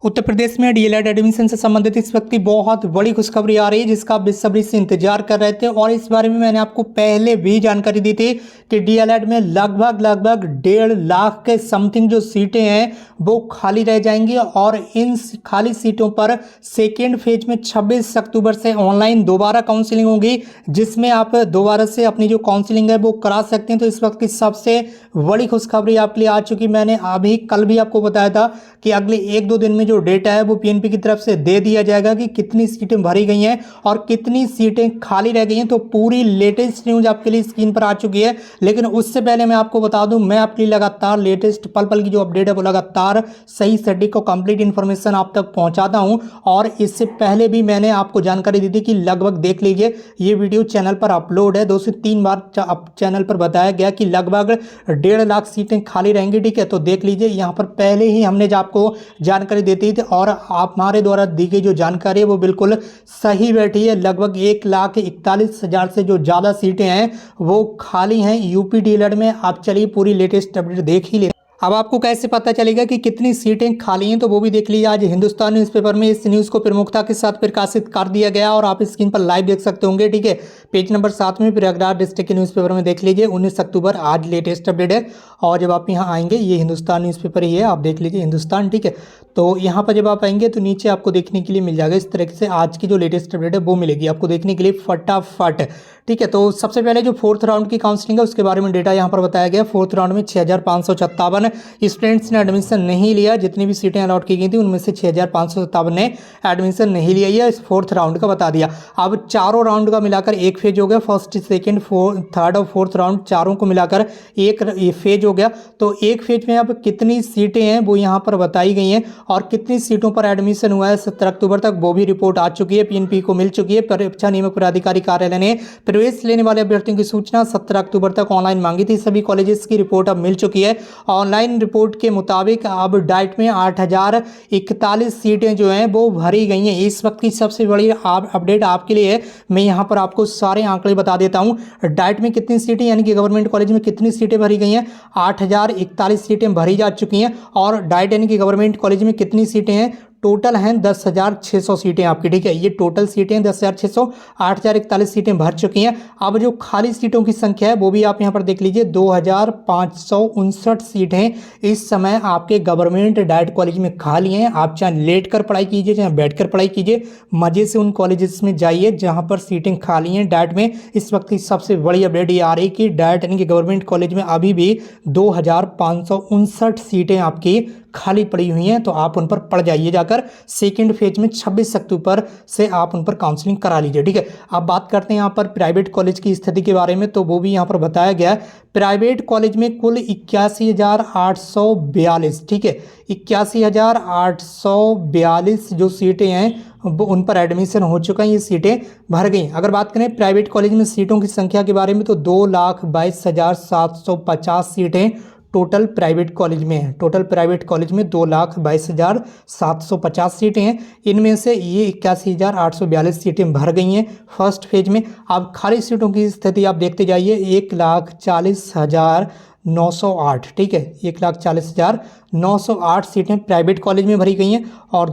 उत्तर प्रदेश में DElEd admission से संबंधित इस वक्त की बहुत बड़ी खुशखबरी आ रही है जिसका आप बेसब्री से इंतजार कर रहे थे और इस बारे में मैंने आपको पहले भी जानकारी दी थी कि डीएलएड में लगभग 1.5 लाख के समथिंग जो सीटें हैं वो खाली रह जाएंगी और इन खाली सीटों पर सेकेंड फेज में 26 अक्टूबर से ऑनलाइन दोबारा काउंसलिंग होगी, जिसमें आप दोबारा से अपनी जो काउंसलिंग है वो करा सकते हैं। तो इस वक्त की सबसे बड़ी खुशखबरी आपके लिए आ चुकी। मैंने अभी कल भी आपको बताया था कि अगले 1-2 दिन में जो डेटा है वो पीएनपी की तरफ से दे दिया जाएगा कि कितनी सीटें भरी गई हैं और कितनी सीटें खाली रह गई हैं। तो पूरी लेटेस्ट न्यूज आपके लिए स्क्रीन पर आ चुकी है, लेकिन उससे पहले मैं आपको बता दूं, मैं आपके लिए लगातार लेटेस्ट पल पल की जो अपडेट है वो लगातार सही सटीक को कंप्लीट इन्फॉर्मेशन आप तक पहुंचाता हूं। और इससे पहले भी मैंने आपको जानकारी दी थी कि लगभग देख लीजिए ये वीडियो चैनल पर अपलोड है, 2 से 3 बार चैनल पर बताया गया कि लगभग 1.5 लाख सीटें खाली रहेंगी। ठीक है, तो देख लीजिए यहाँ पर पहले ही हमने आपको जानकारी देती थी और आप हमारे द्वारा दी गई जो जानकारी है वो बिल्कुल सही बैठी है। लगभग 1,41,000 से जो ज़्यादा सीटें हैं वो खाली हैं यूपी डीएलएड में। आप चलिए पूरी लेटेस्ट अपडेट देख ही ले। अब आपको कैसे पता चलेगा कि कितनी सीटें खाली हैं, तो वो भी देख लीजिए। आज हिंदुस्तान न्यूज़पेपर में इस न्यूज़ को प्रमुखता के साथ प्रकाशित कर दिया गया और आप स्क्रीन पर लाइव देख सकते होंगे। ठीक है, पेज नंबर 7 में प्रयागराज डिस्ट्रिक्ट के न्यूज़पेपर में देख लीजिए 19 अक्टूबर आज लेटेस्ट अपडेट है। और जब आप यहाँ आएंगे, ये हिंदुस्तान न्यूज़पेपर ही है, आप देख लीजिए हिंदुस्तान। ठीक है, तो यहाँ पर जब आप आएंगे तो नीचे आपको देखने के लिए मिल जाएगा इस तरीके से आज की जो लेटेस्ट अपडेट है वो मिलेगी आपको देखने के लिए फटाफट। ठीक है, तो सबसे पहले जो 4th राउंड की काउंसलिंग है उसके बारे में डेटा यहाँ पर बताया गया। 4th राउंड में 6,557 स्टूडेंट्स ने एडमिशन नहीं लिया। जितनी भी सीटें अलॉट की गई थी उनमें से 6,557 ने एडमिशन नहीं लिया। ये इस 4th राउंड का बता दिया। अब चारों राउंड का मिलाकर एक फेज हो गया, फर्स्ट सेकेंड थर्ड और 4th राउंड चारों को मिलाकर एक फेज हो गया। तो एक फेज में अब कितनी सीटें हैं वो यहाँ पर बताई गई हैं और कितनी सीटों पर एडमिशन हुआ है 17 अक्टूबर तक वो भी रिपोर्ट आ चुकी है, पीएनपी को मिल चुकी है। परीक्षा नियामक पदाधिकारी कार्यालय ने प्रवेश लेने वाले अभ्यर्थियों की सूचना 17 अक्टूबर तक ऑनलाइन मांगी थी। सभी कॉलेजेस की रिपोर्ट अब मिल चुकी है। ऑनलाइन रिपोर्ट के मुताबिक अब डाइट में 8,041 सीटें जो हैं वो भरी गई हैं। इस वक्त की सबसे बड़ी अपडेट आपके लिए है। मैं यहाँ पर आपको सारे आंकड़े बता देता हूँ। डाइट में कितनी सीटें यानी कि गवर्नमेंट कॉलेज में कितनी सीटें भरी गई हैं, 8,041 सीटें भरी जा चुकी हैं। और डाइट यानी कि गवर्नमेंट कॉलेज में कितनी सीटें हैं, टोटल हैं 10,600 सीटें आपकी। ठीक है, ये टोटल सीटें हैं 10,600, 8,041 सीटें भर चुकी हैं। अब जो खाली सीटों की संख्या है वो भी आप यहाँ पर देख लीजिए 2,559 सीटें इस समय आपके गवर्नमेंट डाइट कॉलेज में खाली हैं। आप चाहे लेट कर पढ़ाई कीजिए चाहे बैठ कर पढ़ाई कीजिए, मजे से उन कॉलेजेस में जाइए जहाँ पर सीटें खाली हैं डाइट में। इस वक्त की सबसे बड़ी अपडेट ये आ रही कि डाइट यानी कि गवर्नमेंट कॉलेज में अभी भी 2,559 सीटें आपकी खाली पड़ी हुई हैं। तो आप उन पर पढ़ जाइए जाकर। सेकेंड फेज में 26 अक्टूबर से आप उन पर काउंसलिंग करा लीजिए। ठीक है, अब बात करते हैं यहाँ पर प्राइवेट कॉलेज की स्थिति के बारे में, तो वो भी यहाँ पर बताया गया है। प्राइवेट कॉलेज में कुल 81,842, ठीक है, 81,842 जो सीटें हैं वो उन पर एडमिशन हो चुका है, ये सीटें भर गई। अगर बात करें प्राइवेट कॉलेज में सीटों की संख्या के बारे में तो 2,22,750 सीटें टोटल प्राइवेट कॉलेज में है। टोटल प्राइवेट कॉलेज में 2,22,750 सीटें हैं। इनमें से ये 81,842 सीटें भर गई हैं फर्स्ट फेज में। अब खाली सीटों की स्थिति आप देखते जाइए, 1,40,908, ठीक है, 1,40,908 सीटें प्राइवेट कॉलेज में भरी गई हैं और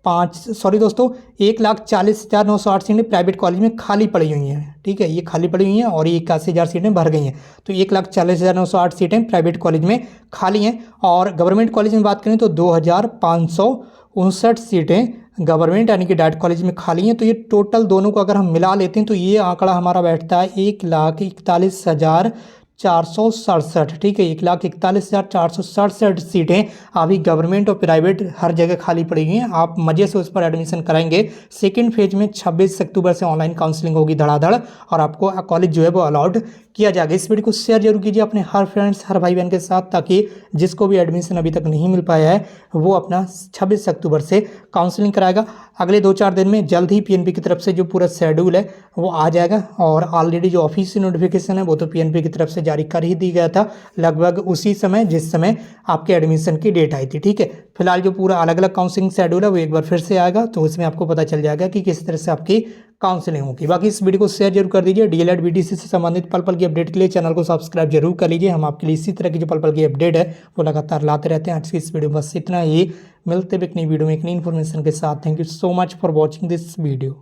1,40,908 सीटें प्राइवेट कॉलेज में खाली पड़ी हुई हैं। ठीक है, ये खाली पड़ी हुई हैं और ये 81,000 सीटें भर गई हैं। तो 1,40,908 सीटें प्राइवेट कॉलेज में खाली हैं। और गवर्नमेंट कॉलेज में बात करें तो 2,559 सीटें गवर्नमेंट यानी कि डाइट कॉलेज में खाली हैं। तो ये टोटल दोनों को अगर हम मिला लेते हैं तो ये आंकड़ा हमारा बैठता है 1,41,467। ठीक है, 1,41,467 सीटें अभी गवर्नमेंट और प्राइवेट हर जगह खाली पड़ी हुई हैं। आप मजे से उस पर एडमिशन कराएंगे। सेकेंड फेज में 26 अक्टूबर से ऑनलाइन काउंसलिंग होगी धड़ाधड़ और आपको कॉलेज जो है वो अलाउड किया जाएगा। इस वीडियो को शेयर जरूर कीजिए अपने हर फ्रेंड्स हर भाई बहन के साथ, ताकि जिसको भी एडमिशन अभी तक नहीं मिल पाया है वो अपना 26 अक्टूबर से काउंसलिंग कराएगा। अगले 2-4 दिन में जल्द ही पीएनपी की तरफ से जो पूरा शेड्यूल है वो आ जाएगा। और ऑलरेडी जो ऑफिशियल नोटिफिकेशन है वो तो पीएनपी की तरफ से जारी कर ही दी गया था लगभग उसी समय जिस समय आपके एडमिशन की डेट आई थी। ठीक है, फिलहाल जो पूरा अलग अलग काउंसलिंग शेड्यूल है वो एक बार फिर से आएगा, तो उसमें आपको पता चल जाएगा कि किस तरह से आपकी काउंसलिंग होगी। बाकी इस वीडियो को शेयर जरूर कर दीजिए। डीएलएड बीटीसी से संबंधित पल पल की अपडेट के लिए चैनल को सब्सक्राइब जरूर कर लीजिए। हम आपके लिए इसी तरह की जो पल पल की अपडेट है वो लगातार लाते रहते हैं। आज की इस वीडियो में बस इतना ही। मिलते हैं एक नई वीडियो में एक नई इन्फॉर्मेशन के साथ। Thank you so much for watching this video.